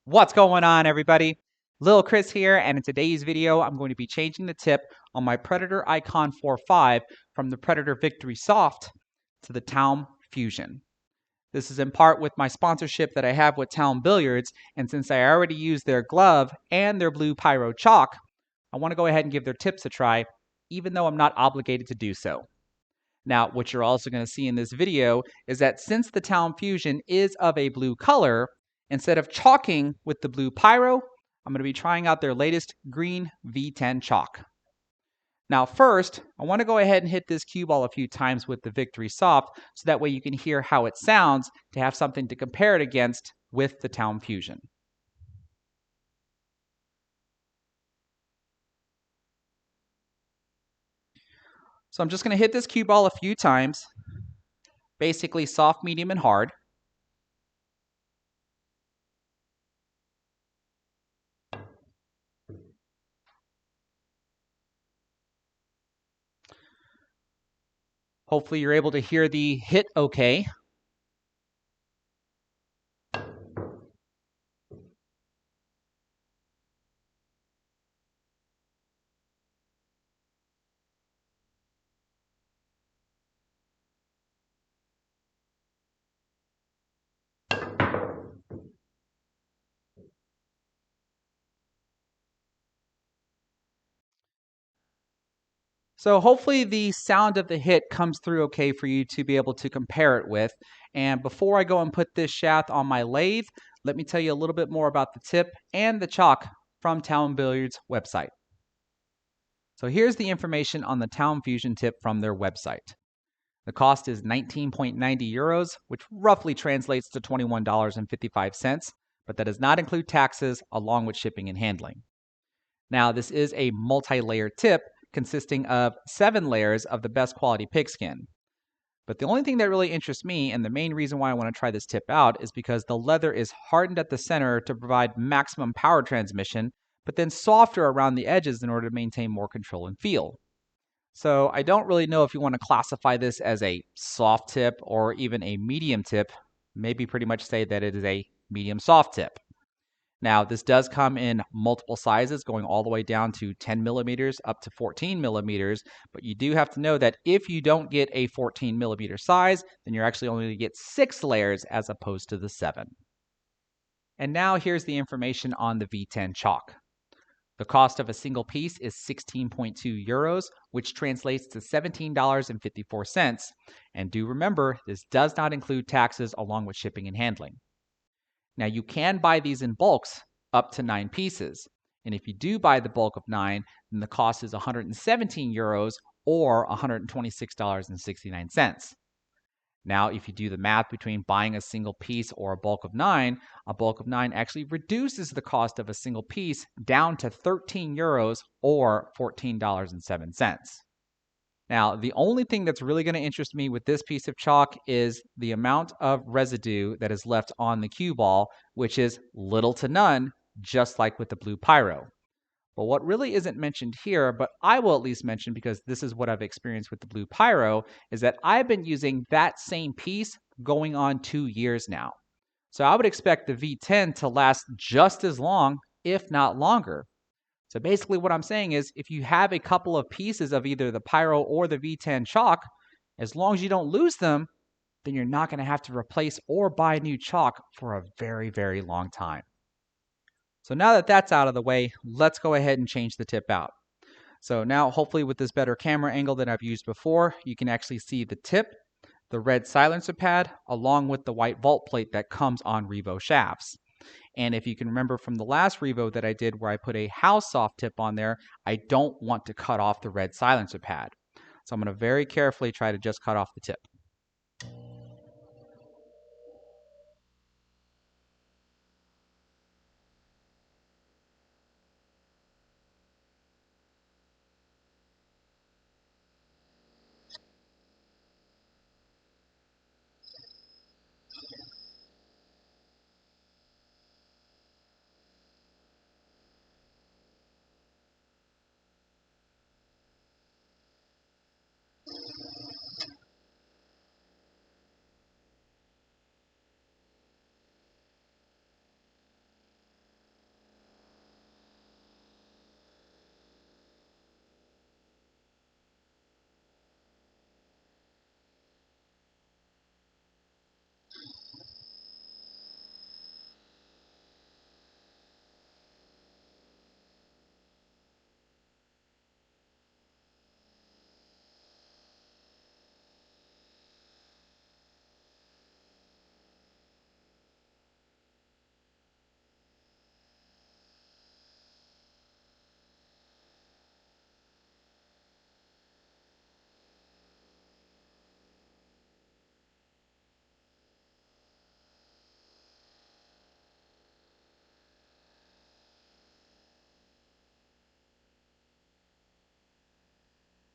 What's going on, everybody? Lil Chris here, and in today's video, I'm going to be changing the tip on my Predator Ikon4-5 from the Predator Victory Soft to the Taom Fusion. This is in part with my sponsorship that I have with Taom Billiards, and since I already use their glove and their blue pyro chalk, I want to go ahead and give their tips a try, even though I'm not obligated to do so. Now, what you're also going to see in this video is that since the Taom Fusion is of a blue color, instead of chalking with the blue pyro, I'm going to be trying out their latest green V10 Chalk. Now first, I want to go ahead and hit this cue ball a few times with the Victory Soft so that way you can hear how it sounds to have something to compare it against with the Taom Fusion. So I'm just going to hit this cue ball a few times, basically soft, medium, and hard. Hopefully you're able to hear the hit okay. So hopefully the sound of the hit comes through okay for you to be able to compare it with. And before I go and put this shaft on my lathe, let me tell you a little bit more about the tip and the chalk from Taom Billiards' website. So here's the information on the Taom Fusion tip from their website. The cost is 19.90 euros, which roughly translates to $21.55, but that does not include taxes along with shipping and handling. Now, this is a multi-layer tip consisting of 7 layers of the best quality pigskin. But the only thing that really interests me, and the main reason why I want to try this tip out, is because the leather is hardened at the center to provide maximum power transmission, but then softer around the edges in order to maintain more control and feel. So I don't really know if you want to classify this as a soft tip or even a medium tip. Maybe pretty much say that it is a medium soft tip. Now, this does come in multiple sizes, going all the way down to 10 millimeters up to 14 millimeters, but you do have to know that if you don't get a 14 millimeter size, then you're actually only going to get 6 layers as opposed to the 7. And now here's the information on the V10 Chalk. The cost of a single piece is 16.2 euros, which translates to $17.54. And do remember, this does not include taxes along with shipping and handling. Now, you can buy these in bulks up to 9 pieces. And if you do buy the bulk of 9, then the cost is 117 euros or $126.69. Now, if you do the math between buying a single piece or a bulk of 9 actually reduces the cost of a single piece down to 13 euros or $14.07. Now, the only thing that's really going to interest me with this piece of chalk is the amount of residue that is left on the cue ball, which is little to none, just like with the blue pyro. But what really isn't mentioned here, but I will at least mention because this is what I've experienced with the blue pyro, is that I've been using that same piece going on 2 years now. So I would expect the V10 to last just as long, if not longer. So basically what I'm saying is if you have a couple of pieces of either the pyro or the V10 chalk, as long as you don't lose them, then you're not going to have to replace or buy new chalk for a very, very long time. So now that that's out of the way, let's go ahead and change the tip out. So now hopefully with this better camera angle than I've used before, you can actually see the tip, the red silencer pad, along with the white vault plate that comes on Revo shafts. And if you can remember from the last Revo that I did where I put a house soft tip on there, I don't want to cut off the red silencer pad. So I'm going to very carefully try to just cut off the tip.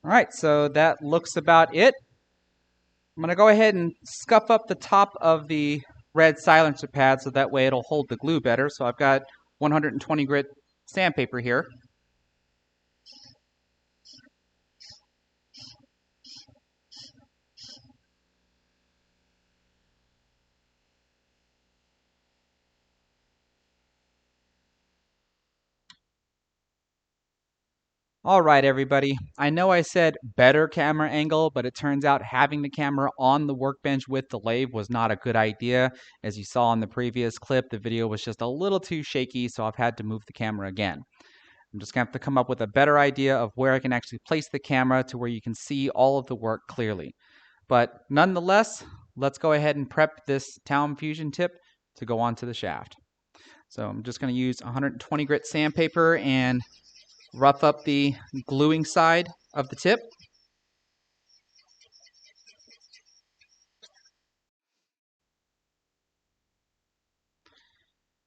All right, so that looks about it. I'm going to go ahead and scuff up the top of the red silencer pad so that way it'll hold the glue better. So I've got 120 grit sandpaper here. All right, everybody. I know I said better camera angle, but it turns out having the camera on the workbench with the lathe was not a good idea. As you saw in the previous clip, the video was just a little too shaky, so I've had to move the camera again. I'm just going to have to come up with a better idea of where I can actually place the camera to where you can see all of the work clearly. But nonetheless, let's go ahead and prep this Taom Fusion tip to go onto the shaft. So I'm just going to use 120 grit sandpaper and rough up the gluing side of the tip.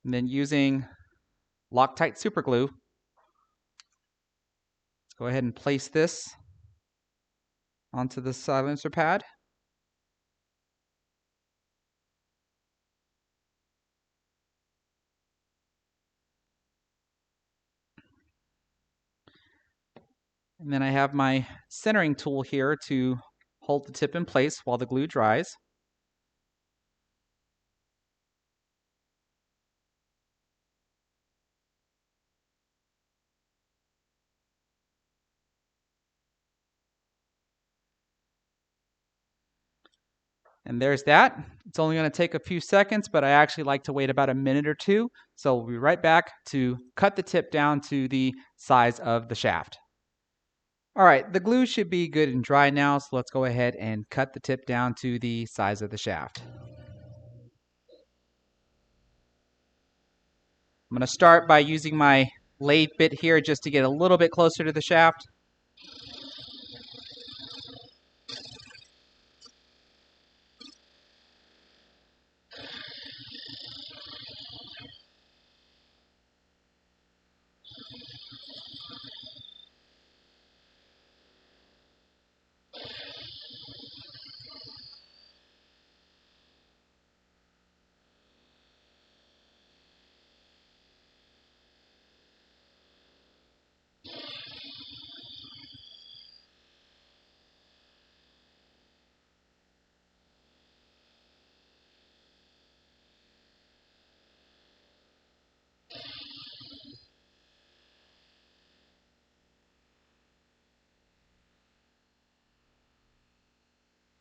And then using Loctite super glue, let's go ahead and place this onto the silencer pad. And then I have my centering tool here to hold the tip in place while the glue dries. And there's that. It's only going to take a few seconds, but I actually like to wait about a minute or two. So we'll be right back to cut the tip down to the size of the shaft. All right, the glue should be good and dry now, so let's go ahead and cut the tip down to the size of the shaft. I'm going to start by using my lathe bit here just to get a little bit closer to the shaft.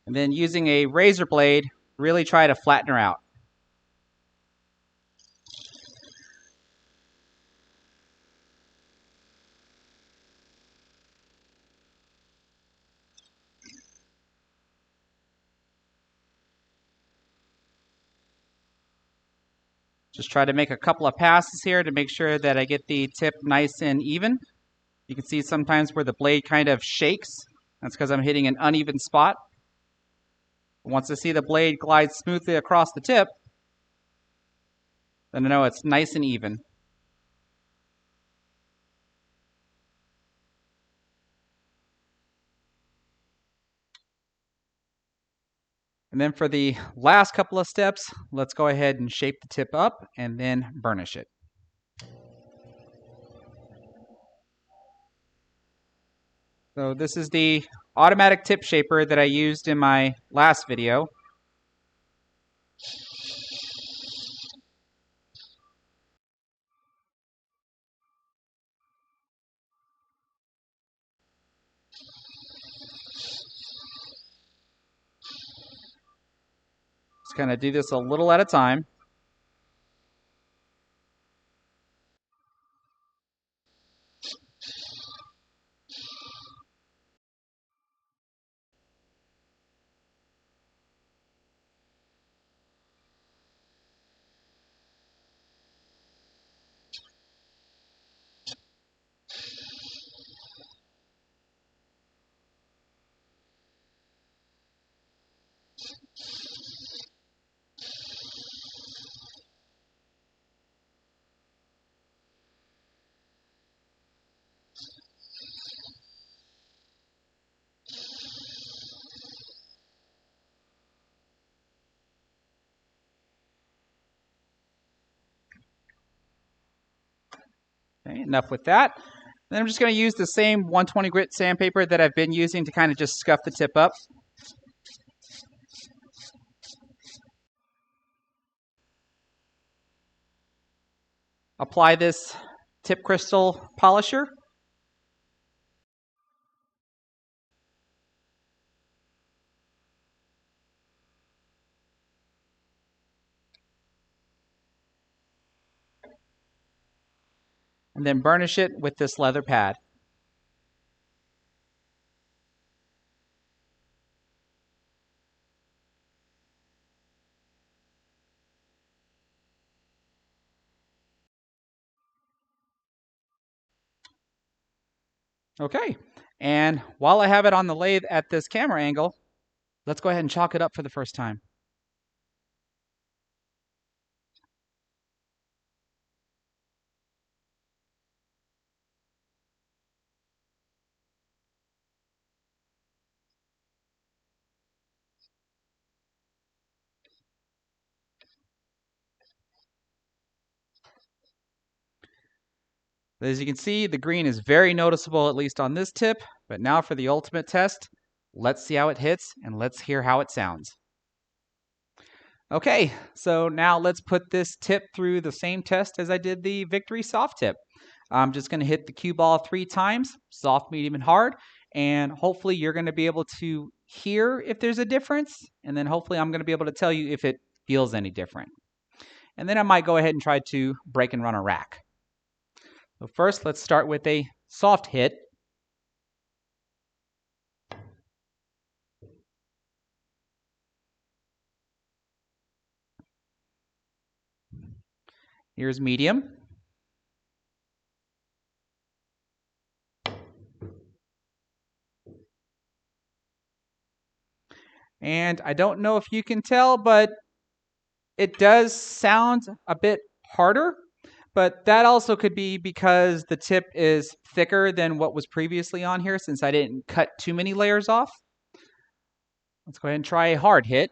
And then using a razor blade, really try to flatten her out. Just try to make a couple of passes here to make sure that I get the tip nice and even. You can see sometimes where the blade kind of shakes. That's because I'm hitting an uneven spot. Once I see the blade glide smoothly across the tip, then I know it's nice and even. And then for the last couple of steps, let's go ahead and shape the tip up and then burnish it. So this is the automatic tip shaper that I used in my last video. Just kind of do this a little at a time. enough with that. Then I'm just going to use the same 120 grit sandpaper that I've been using to kind of just scuff the tip up. Apply this tip crystal polisher. And then burnish it with this leather pad. Okay, and while I have it on the lathe at this camera angle, let's go ahead and chalk it up for the first time. As you can see, the green is very noticeable, at least on this tip. But now for the ultimate test, let's see how it hits and let's hear how it sounds. Okay, so now let's put this tip through the same test as I did the Victory soft tip. I'm just going to hit the cue ball 3 times, soft, medium, and hard, and hopefully you're going to be able to hear if there's a difference, and then hopefully I'm going to be able to tell you if it feels any different. And then I might go ahead and try to break and run a rack. So first, let's start with a soft hit. Here's medium. And I don't know if you can tell, but it does sound a bit harder. But that also could be because the tip is thicker than what was previously on here since I didn't cut too many layers off. Let's go ahead and try a hard hit.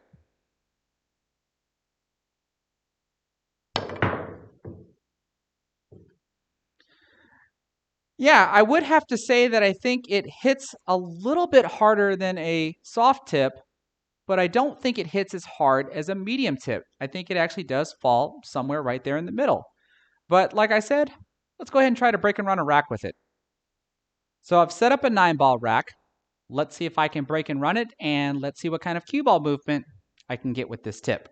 Yeah, I would have to say that I think it hits a little bit harder than a soft tip, but I don't think it hits as hard as a medium tip. I think it actually does fall somewhere right there in the middle. But like I said, let's go ahead and try to break and run a rack with it. So I've set up a 9-ball rack. Let's see if I can break and run it, and let's see what kind of cue ball movement I can get with this tip.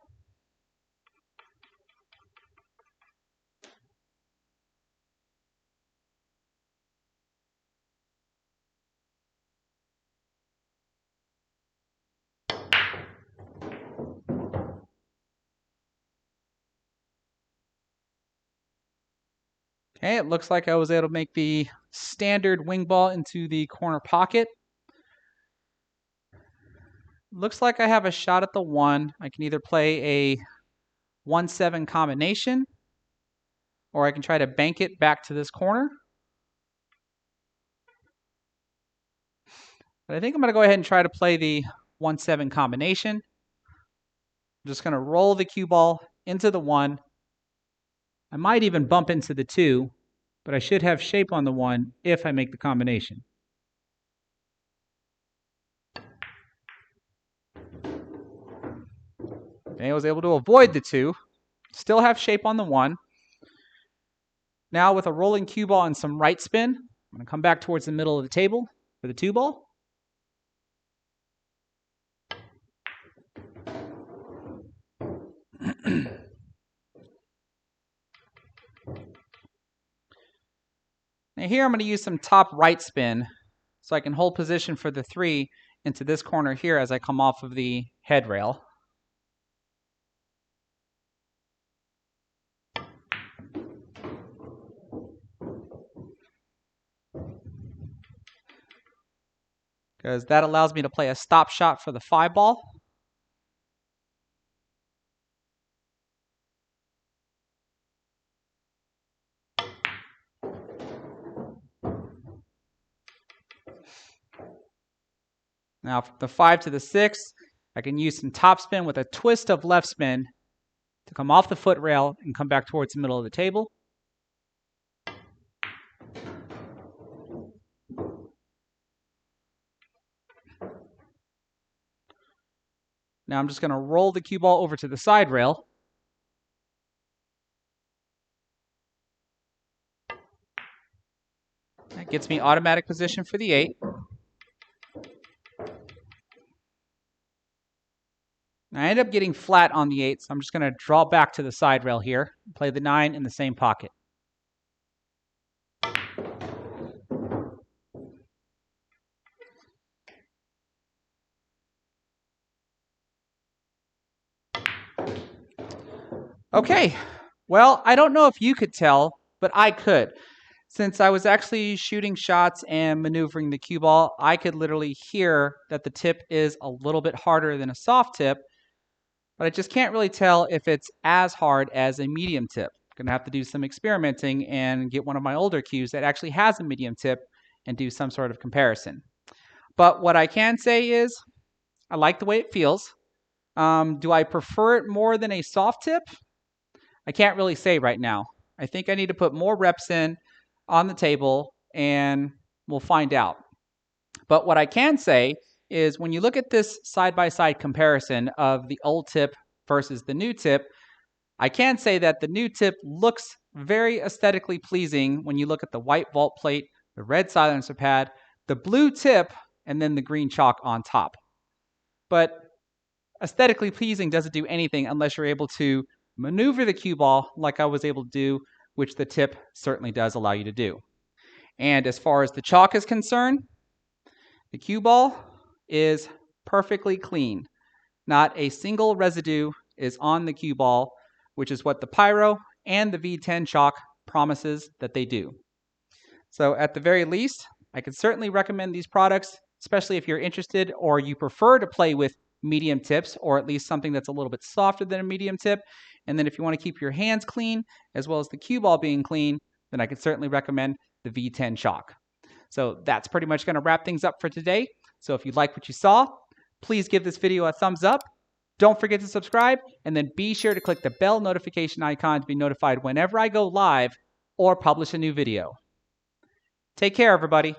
Okay, it looks like I was able to make the standard wing ball into the corner pocket. Looks like I have a shot at the 1. I can either play a 1-7 combination, or I can try to bank it back to this corner. But I think I'm going to go ahead and try to play the 1-7 combination. I'm just going to roll the cue ball into the 1. I might even bump into the 2, but I should have shape on the 1 if I make the combination. Okay, I was able to avoid the 2. Still have shape on the 1. Now with a rolling cue ball and some right spin, I'm going to come back towards the middle of the table for the 2 ball. Now here I'm going to use some top right spin so I can hold position for the 3 into this corner here as I come off of the head rail. Because that allows me to play a stop shot for the 5 ball. Now from the 5 to the 6, I can use some top spin with a twist of left spin to come off the foot rail and come back towards the middle of the table. Now I'm just going to roll the cue ball over to the side rail. That gets me automatic position for the 8. I end up getting flat on the 8, so I'm just going to draw back to the side rail here, play the 9 in the same pocket. Okay, well, I don't know if you could tell, but I could. Since I was actually shooting shots and maneuvering the cue ball, I could literally hear that the tip is a little bit harder than a soft tip, but I just can't really tell if it's as hard as a medium tip. I'm gonna have to do some experimenting and get one of my older cues that actually has a medium tip and do some sort of comparison. But what I can say is I like the way it feels. Do I prefer it more than a soft tip? I can't really say right now. I think I need to put more reps in on the table and we'll find out. But what I can say is when you look at this side-by-side comparison of the old tip versus the new tip, I can say that the new tip looks very aesthetically pleasing when you look at the white vault plate, the red silencer pad, the blue tip, and then the green chalk on top. But aesthetically pleasing doesn't do anything unless you're able to maneuver the cue ball like I was able to do, which the tip certainly does allow you to do. And as far as the chalk is concerned, the cue ball is perfectly clean. Not a single residue is on the cue ball, which is what the Pyro and the V10 Chalk promises that they do. So at the very least, I can certainly recommend these products, especially if you're interested or you prefer to play with medium tips, or at least something that's a little bit softer than a medium tip. And then if you want to keep your hands clean, as well as the cue ball being clean, then I can certainly recommend the V10 Chalk. So that's pretty much going to wrap things up for today. So if you like what you saw, please give this video a thumbs up. Don't forget to subscribe, and then be sure to click the bell notification icon to be notified whenever I go live or publish a new video. Take care, everybody.